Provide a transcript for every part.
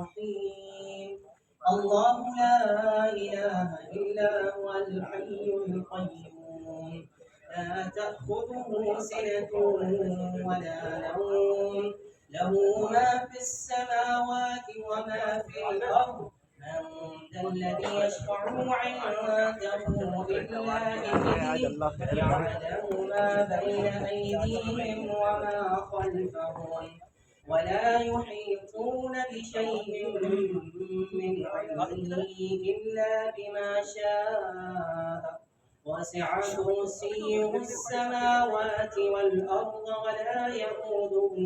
الرحيم الله لا إله إلا هو الحي القيوم لا تأخذه سنة ولا نوم له ما في السماوات وما في الأرض من ذا الذي يشفع عنده إلا بإذنه يعلم ما بين أيديهم وما خلفهم ولا يحيطون بشيء من علمه إلا بما شاء وسع كرسيه السماوات والأرض ولا يئوده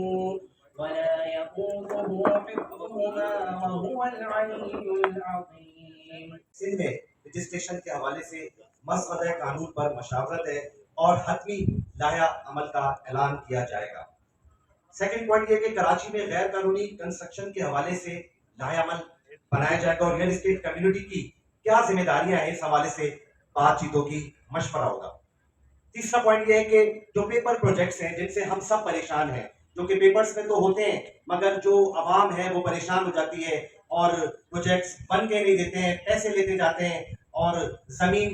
حفظهما وهو العلي العظيم. سندھ میں رجسٹریشن کے حوالے سے مسودہ قانون پر مشاورت ہے اور حتمی لائحہ عمل کا اعلان کیا جائے گا۔ سیکنڈ پوائنٹ یہ کہ کراچی میں غیر قانونی کنسٹرکشن کے حوالے سے لائحہ عمل بنایا جائے گا اور ریئل اسٹیٹ کمیونٹی کی کیا ذمہ داریاں ہیں اس حوالے سے بات چیتوں کی مشورہ ہوگا۔ تیسرا پوائنٹ یہ ہے کہ جو پیپر پروجیکٹس ہیں جن سے ہم سب پریشان ہیں، جو کہ پیپرز میں تو ہوتے ہیں مگر جو عوام ہے وہ پریشان ہو جاتی ہے اور پروجیکٹس بن کے نہیں دیتے ہیں، پیسے لیتے جاتے ہیں اور زمین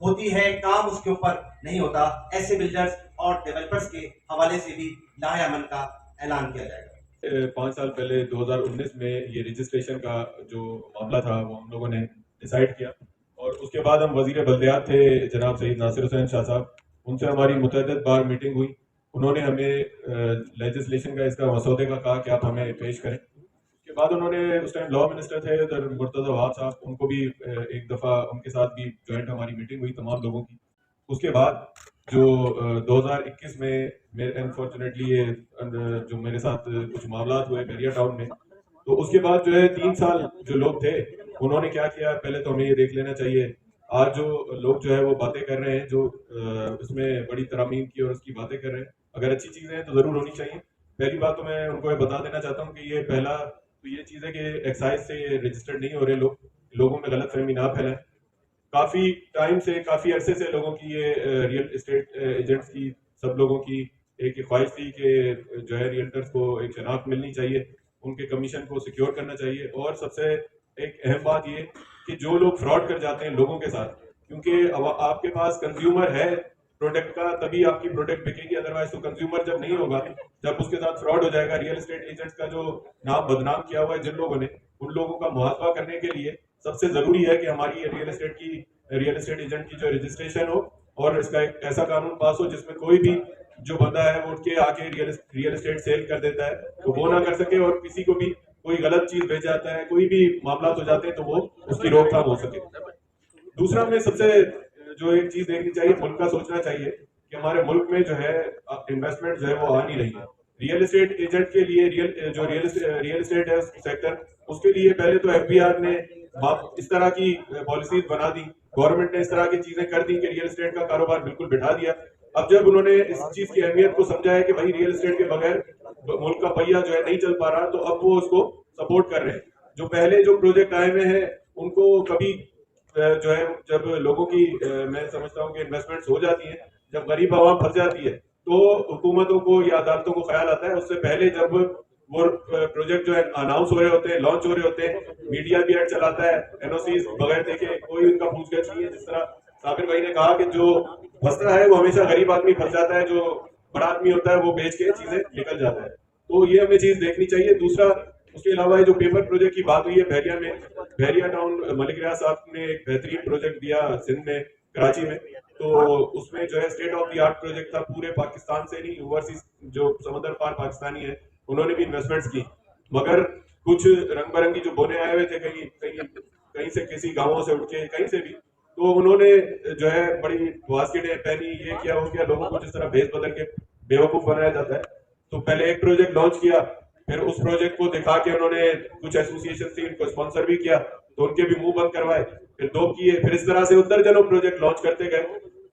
ہوتی ہے کام اس کے اوپر نہیں ہوتا، ایسے بلڈرز اور ڈیولپرز کے حوالے سے بھی لائحہ عمل کا اعلان کیا جائے گا۔ 5 سال پہلے 2019 میں یہ رجسٹریشن کا جو معاملہ تھا وہ ہم لوگوں نے ڈیسائیڈ کیا اور اس کے بعد ہم وزیر بلدیات تھے جناب سید ناصر حسین شاہ صاحب، ان سے ہماری متعدد بار میٹنگ ہوئی، انہوں نے ہمیں لیجسلیشن کا اس کا مسودے کا کہا کہ آپ ہمیں پیش کریں۔ اس کے بعد انہوں نے اس ٹائم لا منسٹر تھے ادھر مرتضی وہاب صاحب، ان کو بھی ایک دفعہ ان کے ساتھ بھی جوائنٹ ہماری میٹنگ ہوئی تمام لوگوں کی۔ اس کے بعد جو 2021 میں انفارچونیٹلی یہ جو میرے ساتھ کچھ معاملات ہوئے بحریہ ٹاؤن میں، تو اس کے بعد جو ہے 3 سال جو لوگ تھے انہوں نے کیا کیا، پہلے تو ہمیں یہ دیکھ لینا چاہیے آج جو لوگ جو ہے وہ باتیں کر رہے ہیں، جو اس میں بڑی ترامیم کی اور اس کی باتیں کر رہے ہیں، اگر اچھی چیزیں ہیں تو ضرور ہونی چاہیے۔ پہلی بات تو میں ان کو یہ بتا دینا چاہتا ہوں کہ یہ پہلا تو یہ چیز ہے کہ ایکسائز سے یہ رجسٹرڈ نہیں ہو رہے لوگوں میں غلط فہمی نہ پھیلائیں۔ کافی ٹائم سے کافی عرصے سے لوگوں کی یہ ریئل اسٹیٹ ایجنٹس کی سب لوگوں کی ایک خواہش تھی کہ جو ہے ریئلٹرز کو ایک شناخت ملنی چاہیے، ان کے کمیشن کو سیکیور کرنا چاہیے، اور سب سے ایک اہم بات یہ کہ جو لوگ فراڈ کر جاتے ہیں لوگوں کے ساتھ، کیونکہ آپ کے پاس کنزیومر ہے پروڈکٹ کا تبھی آپ کی پروڈکٹ بکے گی، ادروائز تو کنزیومر جب نہیں ہوگا، جب اس کے ساتھ فراڈ ہو جائے گا، ریئل اسٹیٹ ایجنٹس کا جو نام بدنام کیا ہوا ہے جن لوگوں نے، ان لوگوں کا محاسبہ کرنے کے لیے سب سے ضروری ہے کہ ہماری ریئل اسٹیٹ ایجنٹ کی جو رجسٹریشن ہو اور اس کا ایک ایسا قانون پاس ہو جس میں کوئی بھی جو بندہ ہے وہ اٹھ کے آ کے ریئل اسٹیٹ سیل کر دیتا ہے تو وہ نہ کر سکے، اور کسی کو بھی کوئی غلط چیز بھیج جاتا ہے، کوئی بھی معاملات ہو جاتے ہیں تو وہ اس کی روک تھام ہو سکے۔ دوسرا ہمیں سب سے جو ایک چیز دیکھنی چاہیے، ملک کا سوچنا چاہیے کہ ہمارے ملک میں جو ہے انویسٹمنٹ جو ہے وہ آ نہیں رہی ہے۔ ریئل اسٹیٹ ایجنٹ کے لیے ریئل اسٹیٹ ہے سیکٹر، اس کے لیے پہلے تو ایف بی آر نے اس طرح کی پالیسیز بنا دی، گورنمنٹ نے اس طرح کی چیزیں کر دی کہ ریئل اسٹیٹ کا کاروبار بالکل بٹھا دیا۔ اب جب انہوں نے اس چیز کی اہمیت کو سمجھا ہے کہ بھائی ریئل اسٹیٹ کے بغیر ملک کا پہیہ جو ہے نہیں چل پا رہا، تو اب وہ اس کو سپورٹ کر رہے ہیں۔ جو پہلے جو پروجیکٹ آئے ہوئے ہیں ان کو کبھی جو ہے جب لوگوں کی میں سمجھتا ہوں کہ انویسٹمنٹس ہو جاتی ہیں، جب غریب عوام پھنس جاتی ہے تو حکومتوں کو یا عدالتوں کو خیال آتا ہے، اس سے پہلے جب وہ پروجیکٹ جو ہے اناؤنس ہو رہے ہوتے ہیں، لانچ ہو رہے ہوتے ہیں، میڈیا بھی ایڈ چلاتا ہے، این او سیز بغیر دیکھے کوئی ان کا پوچھ گچھ نہیں ہے۔ جس طرح صابر بھائی نے کہا کہ جو پھنستا ہے وہ ہمیشہ غریب آدمی پھنس جاتا ہے، جو بڑا آدمی ہوتا ہے وہ بیچ کے چیزیں نکل جاتا ہے، تو یہ ہمیں چیز دیکھنی چاہیے۔ دوسرا اس کے علاوہ جو پیپر پروجیکٹ کی بات ہوئی ہے بحریہ میں، بحریہ ٹاؤن ملک ریاض صاحب نے ایک بہترین پروجیکٹ دیا سندھ میں کراچی میں، تو اس میں جو ہے state of the art project تھا، پورے پاکستان سے نہیں، اوورسیز جو سمندر پار پاکستانی ہیں انہوں نے بھی انویسٹمنٹس کی، مگر کچھ رنگ برنگی جو بونے آئے ہوئے تھے کہیں سے کسی گاؤں سے اٹھ کے کہیں سے بھی، تو انہوں نے جو ہے بڑی واسکٹیں پہنی، یہ کیا وہ کیا، لوگوں کو جس طرح بھیج بدل کے بیوقوف بنایا جاتا ہے۔ تو پہلے ایک پروجیکٹ لانچ کیا، پھر اس پروجیکٹ کو دکھا کے انہوں نے کچھ ایسوسیشن تھی ان کو اسپانسر بھی کیا تو ان کے بھی منہ بند کروائے، پھر 2 کیے، پھر اس طرح سے 15 جنوں پروجیکٹ لانچ کرتے گئے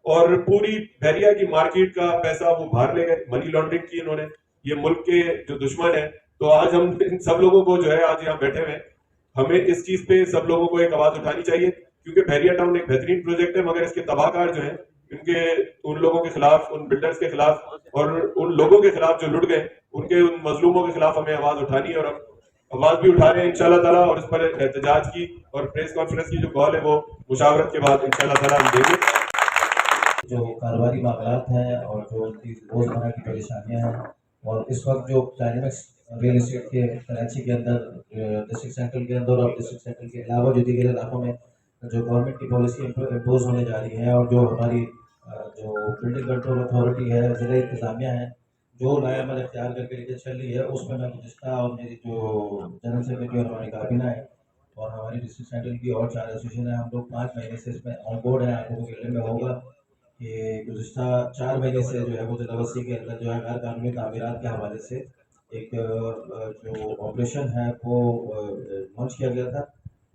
اور پوری بحریہ کی مارکیٹ کا پیسہ وہ باہر لے گئے، منی لانڈرنگ کی انہوں نے۔ یہ ملک کے جو دشمن ہیں، تو آج ہم ان سب لوگوں کو جو ہے آج یہاں بیٹھے ہوئے ہیں، ہمیں اس چیز پہ سب لوگوں کو ایک آواز اٹھانی چاہیے، کیونکہ بحریہ ٹاؤن ایک بہترین پروجیکٹ ہے، مگر اس کے تباہ کار جو ہیں ان لوگوں کے خلاف، ان بلڈرز کے خلاف اور ان لوگوں کے خلاف جو لٹ گئے، ان مظلوموں کے خلاف ہمیں آواز اٹھانی ہے اور ہم آواز بھی اٹھا رہے ہیں انشاءاللہ تعالیٰ، اور اس پر احتجاج کی اور پریس کانفرنس کی جو کال ہے وہ مشاورت کے بعد انشاءاللہ تعالیٰ ہم دیں گے۔ جو کاروباری معاملات ہیں اور جو ان کی روزمرہ کی پریشانیاں ہیں، اور اس وقت جو ڈائنامکس ریئل اسٹیٹ کے کراچی کے اندر ڈسٹرکٹ سینٹرل کے اندر اور ڈسٹرکٹ سینٹرل کے علاوہ جو دیگر علاقوں میں جو گورنمنٹ کی پالیسی امپوز ہونے جا رہی ہے، اور جو ہماری جو بلڈنگ کنٹرول اتھارٹی ہے، ضلع انتظامیہ ہے، جو نیا عمل اختیار کر کے لے کے چل رہی ہے، اس میں گزشتہ اور میری جو جنرل سیکرٹری اور ہماری کابینہ ہے اور ہماری ڈسٹرکٹ سینٹرل کی اور 4 ایسوسیشن ہیں، ہم لوگ 5 مہینے سے اس میں آن بورڈ ہیں۔ آپ لوگوں کے علم میں ہوگا کہ گزشتہ 4 مہینے سے جو ہے وہ ضلع وسیع کے اندر جو ہے غیر قانونی تعمیرات کے حوالے سے ایک جو آپریشن ہے وہ لانچ کیا گیا تھا،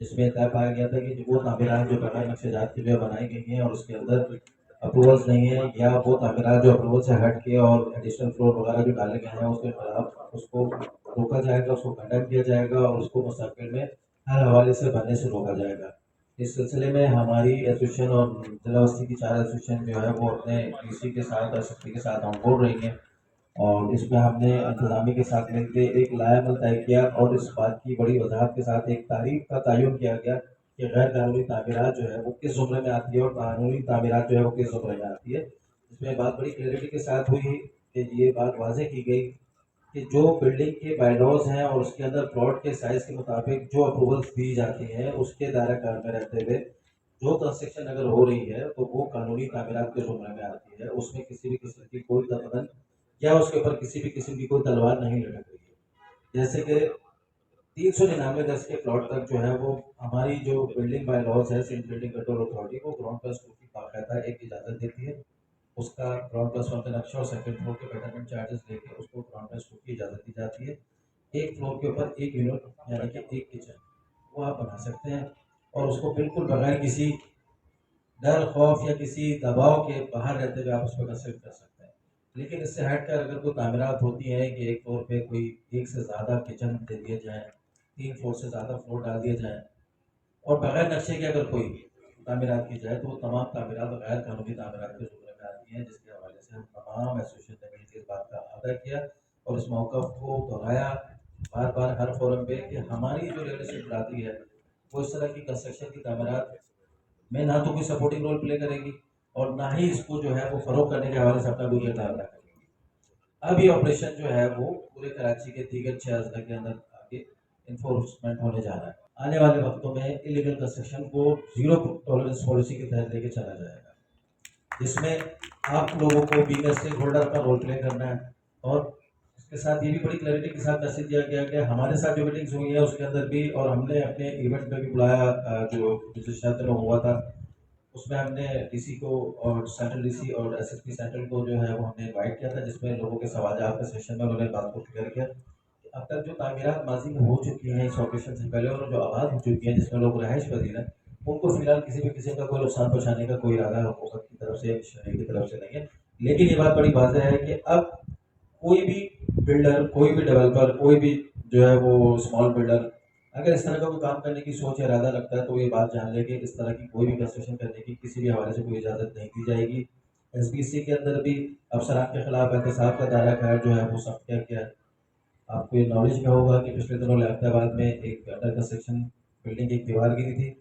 جس میں طے پایا گیا تھا کہ وہ تعمیرات جو بغیر نقشہ جات کی جو بنائی گئی ہیں اور اس کے اندر اپروولس نہیں ہیں، یا وہ تعمیرات جو اپروول سے ہٹ کے اور ایڈیشنل فلور وغیرہ جو ڈالے گئے ہیں اس کے خلاف اس کو روکا جائے گا، اس کو کنڈیم کیا جائے گا، اور اس کو مستقبل میں ہر حوالے سے بننے سے روکا جائے گا۔ اس سلسلے میں ہماری ایسوسیشن اور ضلع وسطی کی 4 ایسوسیشن جو ہے وہ اپنے ڈی سی کے ساتھ اور سیکرٹری کے ساتھ آن بورڈ رہی ہیں، اور اس میں ہم نے انتظامیہ کے ساتھ مل کے ایک لائحہ عمل طے کیا، اور اس بات کی بڑی وضاحت کے ساتھ ایک تاریخ کا تعین کیا گیا کہ غیر قانونی تعمیرات جو ہے وہ کس زمرے میں آتی ہے اور قانونی تعمیرات جو ہے وہ کس زمرے میں آتی ہے۔ اس میں بات بڑی کلیئرٹی کے ساتھ ہوئی کہ یہ بات واضح کی گئی کہ جو بلڈنگ کے بائی لاز ہیں اور اس کے اندر پلاٹ کے سائز کے مطابق جو اپروولس دی جاتی ہیں، اس کے دائرہ کار میں رہتے ہوئے جو کنسٹرکشن اگر ہو رہی ہے تو وہ قانونی تعمیرات کے زمرے میں آتی ہے، اس میں کسی بھی قسم کی کوئی دخل یا اس کے اوپر کسی بھی قسم کی کوئی تلوار نہیں لٹک رہی ہے۔ جیسے کہ 399 گز کے پلاٹ تک جو ہے وہ ہماری جو بلڈنگ بائی لاز ہے سندھ بلڈنگ کنٹرول اتھارٹی کو گراؤنڈ پلس 2 کی باقاعدہ ایک اجازت دیتی ہے، اس کا گراؤنڈ پلس 1 کا نقشہ اور سیکنڈ فلور کے بیٹرمنٹ چارجز لے کے اس کو گراؤنڈ پلس 2 کی اجازت دی جاتی ہے۔ ایک فلور کے اوپر ایک یونٹ یعنی کہ ایک کچن وہ آپ بنا سکتے ہیں، اور اس کو بالکل بغیر کسی ڈر خوف یا کسی دباؤ کے باہر رہتے ہوئے آپ اس کو کنسٹرکٹ کر سکتے ہیں۔ لیکن اس سے ہٹ کر اگر کوئی تعمیرات ہوتی ہیں کہ ایک فلور پہ کوئی ایک سے زیادہ کچن دے دیے جائیں، 3 فلور سے زیادہ فلور ڈال دیے جائیں، اور بغیر نقشے کے اگر کوئی تعمیرات کی جائے تو وہ تمام تعمیرات غیر قانونی تعمیرات کے زمرے میں آتی ہیں، جس کے حوالے سے ہم تمام ایسوسیشن نے مل کے اس بات کا احاطہ کیا اور اس موقف کو دہرایا بار بار ہر فورم پہ کہ ہماری جو ریئل اسٹیٹ برادری ہے وہ اس طرح کی کنسٹرکشن کی تعمیرات میں نہ تو کوئی سپورٹنگ رول پلے کرے گی اور نہ ہی اس کو جو ہے وہ فروغ کرنے کے حوالے سے اپنا کوئی کردار ادا کرے گی۔ اب یہ آپریشن جو ہے وہ پورے کراچی کے دیگر 6 اضلاع کے اندر آگے انفورسمنٹ ہونے جا رہا ہے۔ آنے والے وقتوں میں انلیگل کنسٹرکشن کو زیرو ٹالرنس پالیسی کے تحت لے کے چلا جائے گا، جس میں آپ لوگوں کو بینگ اسٹیک ہولڈر کا رول پلے کرنا ہے، اور اس کے ساتھ یہ بھی بڑی کلیئرٹی کے ساتھ میسج دیا گیا کہ ہمارے ساتھ جو میٹنگز ہوئی ہیں اس کے اندر بھی، اور ہم نے اپنے ایونٹ میں بھی بلایا جو پچھلے شہر میں ہوا تھا، اس میں ہم نے ڈی سی کو اور سینٹرل ڈی سی اور ایس ایس پی سینٹرل کو جو ہے وہ ہم نے انوائٹ کیا تھا، جس میں لوگوں کے سوالات کے سیشن میں انہوں نے بات کو کلیئر کیا کہ اب تک جو تعمیرات ماضی میں ہو چکی ہیں اس آپریشن سے پہلے اور جو آباد ہو چکی ہیں جس میں لوگ رہائش پذیر ہیں، ان کو فی الحال کسی بھی قسم کا کوئی نقصان پہنچانے کا کوئی ارادہ حکومت کی طرف سے شہری کی طرف سے نہیں ہے۔ لیکن یہ بات بڑی واضح ہے کہ اب کوئی بھی بلڈر، کوئی بھی ڈیولپر، کوئی بھی جو ہے وہ اسمال بلڈر اگر اس طرح کا کوئی کام کرنے کی سوچ یا ارادہ رکھتا ہے تو یہ بات جان لے کہ اس طرح کی کوئی بھی کنسٹرکشن کرنے کی کسی بھی حوالے سے کوئی اجازت نہیں دی جائے گی۔ ایس بی سی کے اندر بھی افسران کے خلاف احتساب کا دائرہ کار جو ہے وہ سخت کیا گیا ہے۔ آپ کو یہ نالج میں ہوگا کہ پچھلے دنوں لیاقت آباد میں ایک انڈر کنسٹرکشن بلڈنگ کی ایک دیوار گری تھی،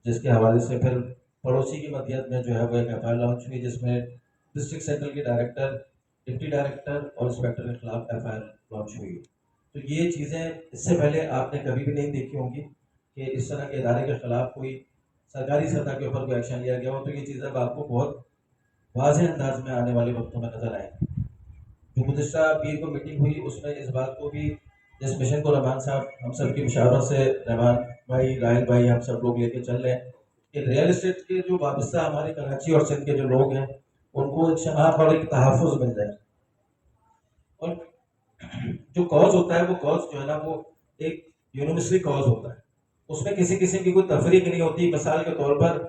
جس کے حوالے سے پھر پڑوسی کی مدیت میں جو ہے وہ ایک ایف آئی آر لانچ ہوئی، جس میں ڈسٹرکٹ سینٹرل کے ڈائریکٹر، ڈپٹی ڈائریکٹر اور انسپیکٹر کے خلاف ایف آئی آر لانچ ہوئی۔ تو یہ چیزیں اس سے پہلے آپ نے کبھی بھی نہیں دیکھی ہوں گی کہ اس طرح کے ادارے کے خلاف کوئی سرکاری سطح کے اوپر کوئی ایکشن لیا گیا ہو، تو یہ چیزیں آپ کو بہت واضح انداز میں آنے والے وقتوں میں نظر آئیں گی۔ جو گزشتہ پیر کو میٹنگ ہوئی اس میں اس بات کو بھی، جس مشن کو رحمان صاحب ہم سب کی مشاورت سے رحمان بھائی، راہل بھائی، ہم سب لوگ لے کے چل رہے ہیں کہ ریئل اسٹیٹ کے جو وابستہ ہمارے کراچی اور سندھ کے جو لوگ ہیں ان کو ایک شناخت اور ایک تحفظ مل جائے، اور جو کاز ہوتا ہے وہ کاز جو ہے نا وہ ایک یونیورسلی کاز ہوتا ہے، اس میں کسی قسم کی کوئی تفریق نہیں ہوتی۔ مثال کے طور پر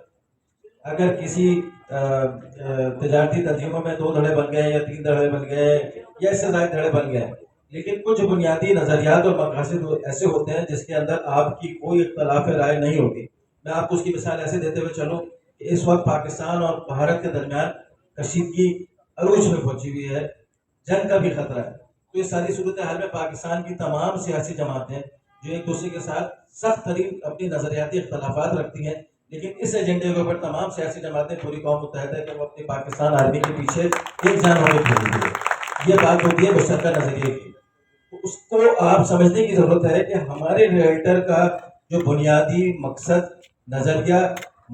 اگر کسی تجارتی تنظیموں میں 2 دھڑے بن گئے یا 3 دھڑے بن گئے یا اس سے زائد دھڑے بن گئے، لیکن کچھ بنیادی نظریات اور مقاصد ایسے ہوتے ہیں جس کے اندر آپ کی کوئی اختلاف رائے نہیں ہوگی۔ میں آپ کو اس کی مثال ایسے دیتے ہوئے چلوں کہ اس وقت پاکستان اور بھارت کے درمیان کشیدگی عروج میں پہنچی ہوئی ہے، جنگ کا بھی خطرہ ہے۔ تو اس ساری صورتحال میں پاکستان کی تمام سیاسی جماعتیں جو ایک دوسرے کے ساتھ سخت ترین اپنی نظریاتی اختلافات رکھتی ہیں، لیکن اس ایجنڈے کے اوپر تمام سیاسی جماعتیں پوری قوم متحد ہے کہ وہ اپنی پاکستان آرمی کے پیچھے ایک جان ہونے کھڑی ہے. یہ بات ہوتی ہے مشترکہ نظریے کی. تو اس کو آپ سمجھنے کی ضرورت ہے کہ ہمارے ریئلٹر کا جو بنیادی مقصد، نظریہ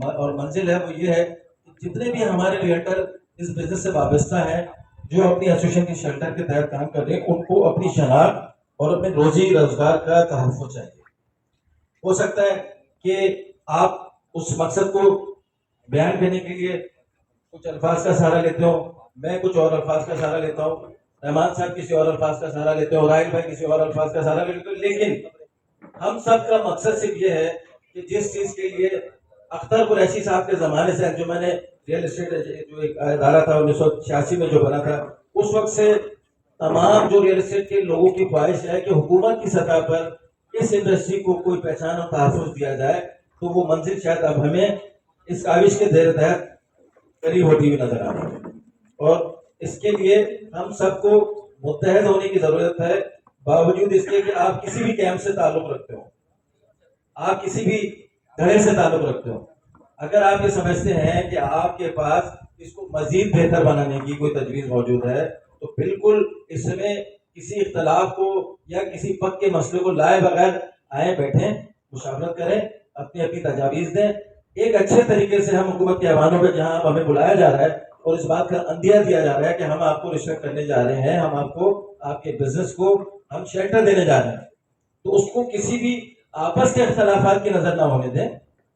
اور منزل ہے وہ یہ ہے کہ جتنے بھی ہمارے ریئلٹر اس بزنس سے وابستہ ہیں، جو اپنی ایسوسیشن کے شیلٹر کے تحت کام کر رہے ہیں، ان کو اپنی شناخت اور اپنے روزی روزگار کا تحفظ چاہیے. ہو سکتا ہے کہ آپ اس مقصد کو بیان کرنے کے لیے کچھ الفاظ کا سہارا لیتے ہو، میں کچھ اور الفاظ کا سہارا لیتا ہوں، رحمان صاحب کسی اور الفاظ کا سہارا لیتے ہو، راہل بھائی کسی اور الفاظ کا سہارا لیتے ہو، لیکن ہم سب کا مقصد صرف یہ ہے کہ جس چیز کے لیے اختر قریشی صاحب کے زمانے سے انجمن ریئل اسٹیٹ جو ایک ادارہ تھا 1986 میں جو بنا تھا، اس وقت سے تمام جو ریئل اسٹیٹ کے لوگوں کی خواہش ہے کہ حکومت کی سطح پر اس انڈسٹری کو کوئی پہچان اور تحفظ دیا جائے. تو وہ منزل شاید اب ہمیں اس کاوش کے زیر تحت قریب ہوتی ہوئی نظر آ رہی ہے، اور اس کے لیے ہم سب کو متحد ہونے کی ضرورت ہے. باوجود اس کے کہ آپ کسی بھی کیمپ سے تعلق رکھتے ہو، آپ کسی بھی دھڑے سے تعلق رکھتے ہو، اگر آپ یہ سمجھتے ہیں کہ آپ کے پاس اس کو مزید بہتر بنانے کی کوئی تجویز موجود ہے، تو بالکل اس میں کسی اختلاف کو یا کسی پک کے مسئلے کو لائے بغیر آئے بیٹھیں، مشاورت کریں، اپنی اپنی تجاویز دیں. ایک اچھے طریقے سے ہم حکومت کے ایوانوں پہ جہاں ہمیں بلایا جا رہا ہے اور اس بات کا اندیہ دیا جا رہا ہے کہ ہم آپ کو رشوت کرنے جا رہے ہیں، ہم آپ کو، آپ کے بزنس کو ہم شیلٹر دینے جا رہے ہیں، تو اس کو کسی بھی آپس کے اختلافات کی نظر نہ ہونے دیں.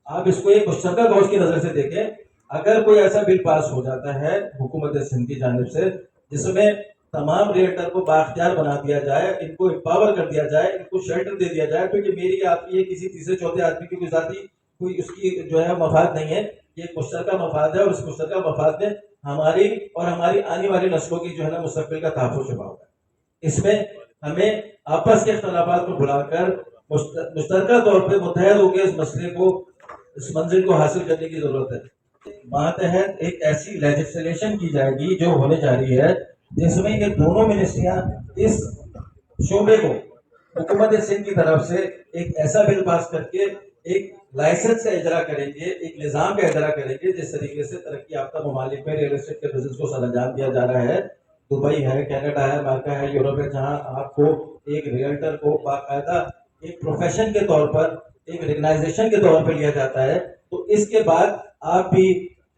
آپ اس کو ایک مشترکہ گوش کی نظر سے دیکھیں. اگر کوئی ایسا بل پاس ہو جاتا ہے حکومت سندھ کی جانب سے جس میں تمام ریئلٹر کو بااختیار بنا دیا جائے، ان کو امپاور کر دیا جائے، ان کو شیلٹر دے دیا جائے، تو یہ میری آپ کی کسی تیسرے چوتھے آدمی کی کوئی ذاتی کوئی اس کی جو ہے مفاد نہیں ہے، یہ ایک مشترکہ مفاد ہے، اور اس مشترکہ مفاد میں ہماری اور ہماری آنے والی نسلوں کی جو ہے نا مستقبل کا تحفظ چھپا ہوا ہے. اس میں ہمیں آپس کے اختلافات کو بلا کر مشترکہ طور پہ متحد ہو کے اس مسئلے کو، اس منزل کو حاصل کرنے کی ضرورت ہے. ماتحت ایک ایسی لیجسلیشن کی جائے گی جو ہونے جا رہی ہے، جس میں یہ دونوں منسٹریاں اس شعبے کو حکومت سندھ کی طرف سے ایک ایسا بل پاس کر کے ایک لائسنس کا اجرا کریں گے، ایک نظام کا اجرا کریں گے، جس طریقے سے ترقی یافتہ ممالک میں ریئل اسٹیٹ کے بزنس کو سر انجام دیا جا رہا ہے. دبئی ہے، کینیڈا ہے، امریکہ ہے، یورپ ہے، جہاں آپ کو ایک ریئلٹر کو باقاعدہ ایک پروفیشن کے طور پر، ایک ریکگنائزیشن کے طور پر لیا جاتا ہے. تو اس کے بعد آپ بھی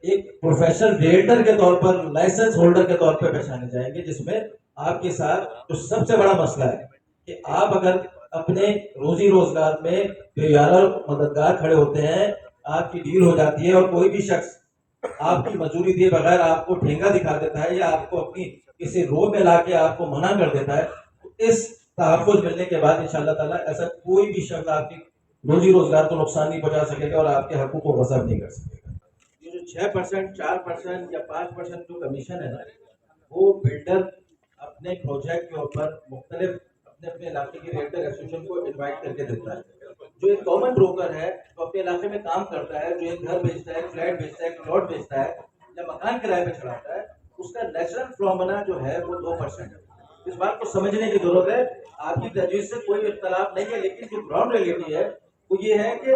ایک پروفیشنل ریئلٹر کے طور پر، لائسنس ہولڈر کے طور پر پہچانے جائیں گے، جس میں آپ کے ساتھ جو سب سے بڑا مسئلہ ہے کہ آپ اگر اپنے روزی روزگار میں یارہ مددگار کھڑے ہوتے ہیں، آپ کی ڈیل ہو جاتی ہے اور کوئی بھی شخص آپ کی مزدوری دیے بغیر آپ کو ٹھینگا دکھا دیتا ہے یا آپ کو اپنی کسی رو میں لا کے آپ کو منع کر دیتا ہے، تو اس تحفظ ملنے کے بعد انشاءاللہ تعالیٰ ایسا کوئی بھی شخص آپ کی روزی روزگار کو نقصان نہیں پہنچا سکے گا اور آپ کے حقوق کو غصب نہیں کر سکے گا. یہ جو 6%، 4% یا 5% جو کمیشن ہے نا، وہ بلڈر اپنے پروجیکٹ کے اوپر مختلف اپنے اپنے علاقے کی ریئلٹر ایسوسیشن کو انوائٹ کر کے دیتا ہے. جو ایک کامن بروکر ہے جو اپنے علاقے میں کام کرتا ہے، جو ایک گھر بیچتا ہے، ایک فلیٹ بیچتا ہے، ایک پلاٹ بیچتا ہے یا مکان کرائے پہ چڑھاتا ہے، اس کا نیچرل فنومینا جو ہے وہ 2% ہے. اس بات کو سمجھنے کی ضرورت ہے. آپ کی تجویز سے کوئی اختلاف نہیں ہے، لیکن جو گراؤنڈ ریئلٹی ہے وہ یہ ہے کہ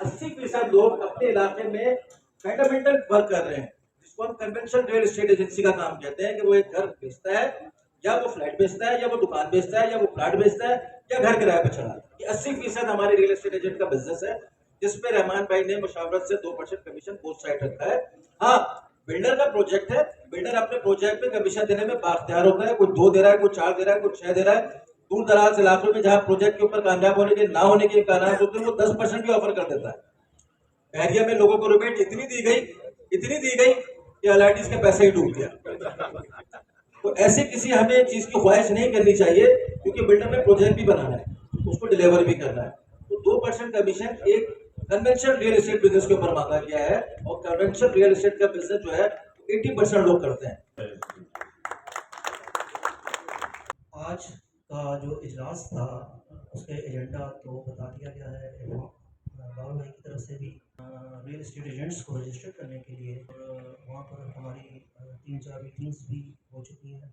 80% لوگ اپنے علاقے میں فنڈامنٹل ورک کر رہے ہیں، جس کو ہم کنونشنل ریئل اسٹیٹ ایجنسی کا کام کہتے ہیں، کہ وہ ایک گھر بیچتا ہے یا وہ فلیٹ بیچتا ہے یا وہ دکان بیچتا ہے یا وہ پلاٹ بیچتا ہے یا گھر کرایہ پہ چڑھاتا ہے. یہ 80% ہمارے ریئل اسٹیٹ ایجنٹ کا بزنس ہے، جس پہ رحمان بھائی نے مشاورت سے 2% کمیشن بوتھ سائڈ رکھا ہے. ہاں، بلڈر کا پروجیکٹ ہے، بلڈر اپنے پروجیکٹ پہ کمیشن دینے میں بااختیار ہوتا ہے. کوئی 2 دے رہا ہے، کوئی 4 دے رہا ہے، کوئی 6 دے رہا ہے. دور دراز علاقوں میں جہاں پروجیکٹ کے اوپر کامیاب ہونے کے نہ ہونے کے امکانات ہوتے ہیں، وہ 10% بھی آفر کر دیتا ہے. بحریہ میں لوگوں کو ریبیٹ اتنی دی گئی کہ الائٹیز کے پیسے ہی ڈوب گیا. تو ایسے کسی ہمیں چیز کی خواہش نہیں کرنی چاہیے، کیونکہ بلڈر میں پروجیکٹ بھی بنانا ہے، اس کو ڈیلیور بھی کرنا ہے. تو 2% کمیشن ایک کنونشنل ریئل اسٹیٹ بزنس کے اوپر مانگا گیا ہے، اور کنونشنل ریئل اسٹیٹ کا بزنس جو ہے 80% لوگ کرتے ہیں. آج کا جو اجلاس تھا اس کا ایجنڈا تو بتا دیا گیا ہے. باول بھائی کی طرف سے بھی ریئل اسٹیٹ ایجنٹس کو رجسٹر کرنے کے لیے، اور وہاں پر ہماری 3-4 میٹنگس بھی ہو چکی ہیں.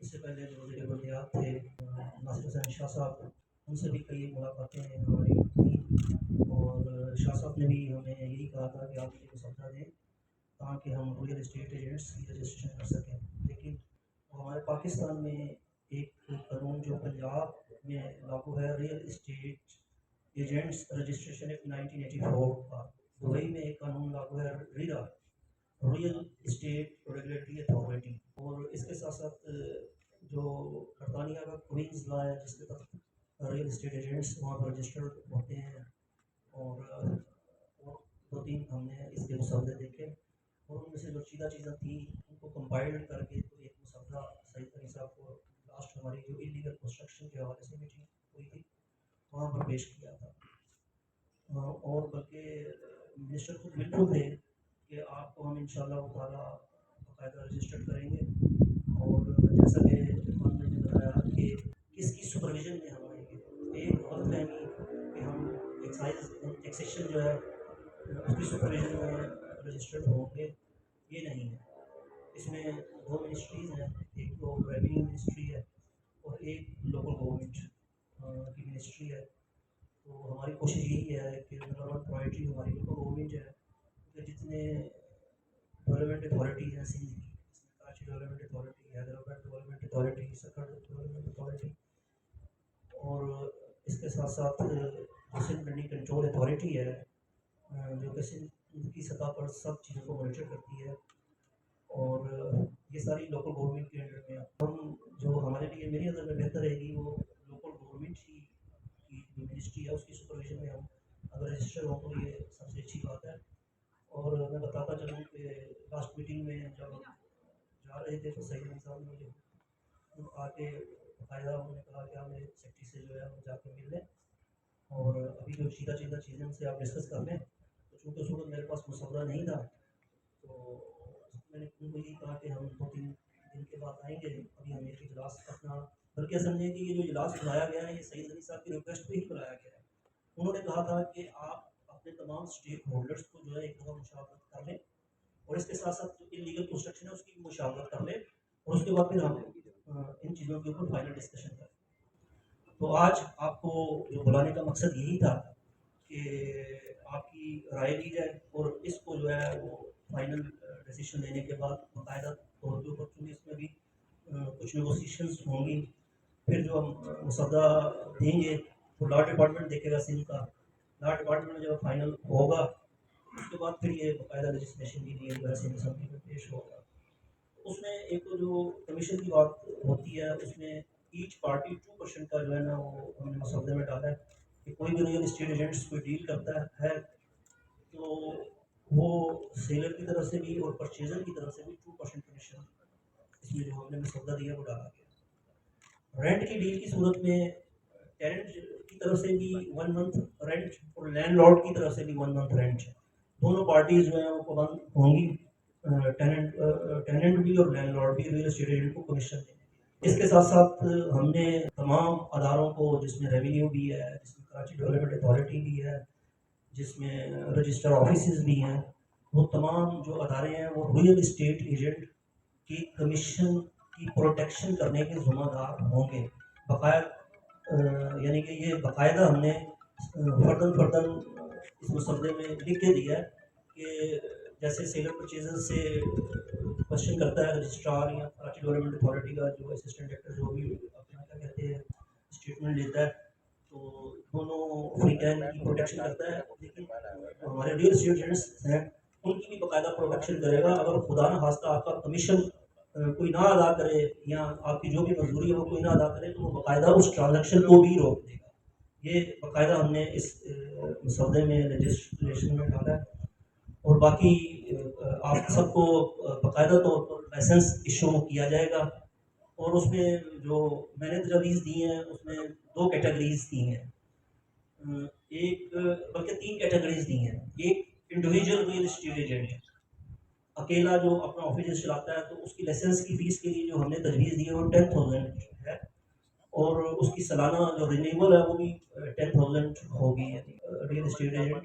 اس سے پہلے جو وزیر بلدیات تھے ناصر حسین شاہ صاحب، ان سے بھی کئی ملاقاتیں ہماری ہوئی، اور شاہ صاحب نے بھی ہمیں یہی کہا تھا کہ آپ یہ مسودہ دیں تاکہ ہم ریئل اسٹیٹ ایجنٹس کی رجسٹریشن کر سکیں، لیکن ہمارے پاکستان میں ایک قانون جو پنجاب میں لاگو ہے، real estate agents registration act 1984 کا، دبئی میں ایک قانون لاگو ہے ریرا، ریئل اسٹیٹ ریگولیٹری اتھارٹی، اور اس کے ساتھ ساتھ جو برطانیہ کا کوئنز لا ہے جس کے تحت ریئل اسٹیٹ ایجنٹس وہاں پر رجسٹرڈ ہوتے ہیں، اور دو تین ہم نے اس کے مسودے دیکھے، اور ان میں سے جو چیزیں تھیں ان کو کمپائلڈ کر کے تو ایک مسودہ سعید علی صاحب کو لاسٹ ہماری جو انلیگل کنسٹرکشن کے حوالے سے میٹنگ ہوئی تھی وہاں پر پیش کیا تھا، اور بلکہ منسٹر خود بالکل تھے کہ آپ کو ہم انشاءاللہ تعالیٰ باقاعدہ رجسٹرڈ کریں گے، اور جیسا کہ عرفان نے بتایا کہ کس کی سپرویژن میں ہم آئیں گے، ایک غلط فہمی کہ ہم ایکسیشن جو ہے اس کی سپرویژن میں رجسٹرڈ ہوں گے، یہ نہیں ہے، اس میں دو منسٹریز ہیں، ایک تو ریونیو منسٹری ہے اور ایک لوکل گورنمنٹ کی منسٹری ہے، تو ہماری کوشش یہی ہے کہ نمبر ون پرائرٹی ہماری لوکل گورنمنٹ ہے، کہ جتنے ڈیولپمنٹ اتھارٹیز ہیں سندھ کی، جس میں Karachi development authority, Hyderabad development authority, Sukkur development authority, اور اس کے ساتھ ساتھ جو سندھ منڈی کنٹرول اتھارٹی ہے جو کہ سندھ کی سطح پر سب چیزوں کو مانیٹر کرتی ہے، اور یہ ساری لوکل گورنمنٹ کے انڈر میں ہم جو ہمارے لیے میری نظر میں بہتر رہے گی وہ لوکل گورنمنٹ ہی کی جو منسٹری ہے اس کی سپرویژن میں ہم اگر رجسٹر ہوں تو یہ سب سے اچھی بات ہے، اور میں بتاتا چلوں کہ لاسٹ میٹنگ میں جب ہم جا رہے تھے تو سعید علی صاحب نے مجھے آ کے باقاعدہ انہوں نے کہا کہ ہمیں سیکٹری سے جو ہے ہم جا کے مل لیں، اور ابھی جو چیزیں چیزیں ان سے آپ ڈسکس کر لیں، تو چونکہ اس وقت میرے پاس مسودہ نہیں تھا تو میں نے ان کو یہی کہا کہ ہم 2-3 دن کے بعد آئیں گے، ابھی ہم ایک اجلاس اپنا بلکہ سمجھیں کہ یہ جو اجلاس بلایا گیا ہے یہ سعید علی صاحب کی ریکویسٹ پہ ہی بلایا گیا ہے، انہوں نے کہا تھا کہ آپ اپنے تمام اسٹیک ہولڈرس کو جو ہے ایک دفعہ مشاورت کر لیں، اور اس کے ساتھ ساتھ جو انلیگل کنسٹرکشن ہے اس کی مشاورت کر لیں، اور اس کے بعد پھر ہم ان چیزوں کے اوپر فائنل ڈسکشن کریں۔ تو آج آپ کو جو بلانے کا مقصد یہی تھا کہ آپ کی رائے لی جائے، اور اس کو جو ہے وہ فائنل ڈیسیشن لینے کے بعد باقاعدہ طور کے اوپر چونکہ اس میں بھی کچھ نیگوسیشنز ہوں گی، پھر جو ہم مسودہ دیں گے تو لا ڈپارٹمنٹ دیکھے گا سندھ کا، لا ڈپارٹمنٹ میں جب فائنل ہوگا اس کے بعد پھر یہ باقاعدہ رجسٹریشن کے لیے جو ہے سندھ اسمبلی میں پیش ہوگا، اس میں ایک تو جو کمیشن کی بات ہوتی ہے اس میں ایچ پارٹی 2% کا جو ہے نا وہ ہم نے مسودے میں ڈالا ہے کہ کوئی بھی ریئل اسٹیٹ ایجنٹس کوئی ڈیل کرتا ہے تو وہ سیلر کی طرف سے بھی اور پرچیزر کی طرف سے بھی 2% کمیشن اس میں جو ہم نے مسودہ دیا وہ ڈالا گیا۔ رینٹ کی ڈیل کی صورت میں ٹیننٹ کی طرف سے بھی 1 منتھ رینٹ اور لینڈ لارڈ کی طرف سے بھی 1 منتھ رینٹ، دونوں پارٹیز جو ہیں وہ پابند ہوں گی، ٹیننٹ بھی اور لینڈ لارڈ بھی ریئل اسٹیٹ ایجنٹ کو کمیشن دینے کے۔ اس کے ساتھ ساتھ ہم نے تمام اداروں کو جس میں ریونیو بھی ہے، جس میں کراچی ڈیولپمنٹ اتھارٹی بھی ہے، جس میں رجسٹر آفیسز بھی ہیں، وہ تمام جو ادارے ہیں وہ ریئل اسٹیٹ ایجنٹ کی کمیشن کی پروٹیکشن کرنے کے ذمہ دار ہوں گے، یعنی کہ یہ باقاعدہ ہم نے فردن اس مسودے میں لکھ کے دیا ہے کہ جیسے سیلر پرچیزر سے کوشچن کرتا ہے رجسٹرار یا کراچی ڈیولپمنٹ اتھارٹی کا جو اسسٹنٹ ڈائریکٹر جو بھی اپنا کیا کہتے ہیں اسٹیٹمنٹ لیتا ہے تو دونوں فری ٹائم کی پروٹیکشن کرتا ہے، لیکن ہمارے ریئل اسٹیٹ ایجنٹس ہیں ان کی بھی باقاعدہ پروٹیکشن کرے گا، اگر خدا نہ خواستہ آپ کا کمیشن کوئی نہ ادا کرے یا آپ کی جو بھی مزدوری ہے وہ کوئی نہ ادا کرے تو وہ باقاعدہ اس ٹرانزیکشن کو بھی روک دے گا، یہ باقاعدہ ہم نے اس مسودے میں رجسٹریشن میں ڈالا ہے، اور باقی آپ سب کو باقاعدہ طور پر لائسنس ایشو کیا جائے گا، اور اس میں جو میں نے تجاویز دی ہیں اس میں 2 کیٹیگریز دی ہیں، ایک بلکہ 3 کیٹیگریز دی ہیں، ایک انڈیویجول ریئل اسٹیٹ ایجنٹ اکیلا جو اپنا آفس چلاتا ہے تو اس کی لائسنس کی فیس کے لیے جو ہم نے تجویز دی ہے وہ 10,000 ہے، اور اس کی سالانہ جو رینیول ہے وہ بھی 10,000 ہوگی، یعنی ریئل اسٹیٹ ایجنٹ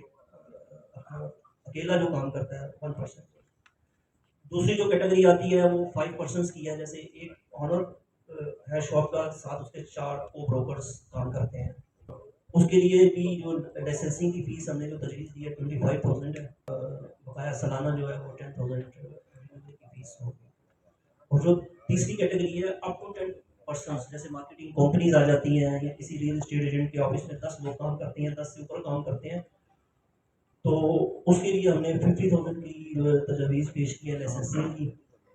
اکیلا جو کام کرتا ہے 1%۔ دوسری جو کیٹیگری آتی ہے وہ 5% کی ہے، جیسے ایک آنر ہے شاپ کا، ساتھ اس کے 4 کو بروکرز کام کرتے ہیں، اس کے لیے بھی جو لائسنسنگ کی فیس ہم نے جو تجویز دی ہے 25,000 ہے، بقایا سالانہ جو ہے وہ 10,000 کی فیس ہوگی۔ اور جو تیسری کیٹیگری ہے اپ ٹو 10 پرسنس، جیسے مارکیٹنگ کمپنیز آ جاتی ہیں یا کسی ریئل اسٹیٹ ایجنٹ کے آفس میں 10 لوگ کام کرتے ہیں، 10 سے اوپر کام کرتے ہیں، تو اس کے لیے ہم نے 50,000 کی تجاویز پیش کی ہے لائسنسنگ کی،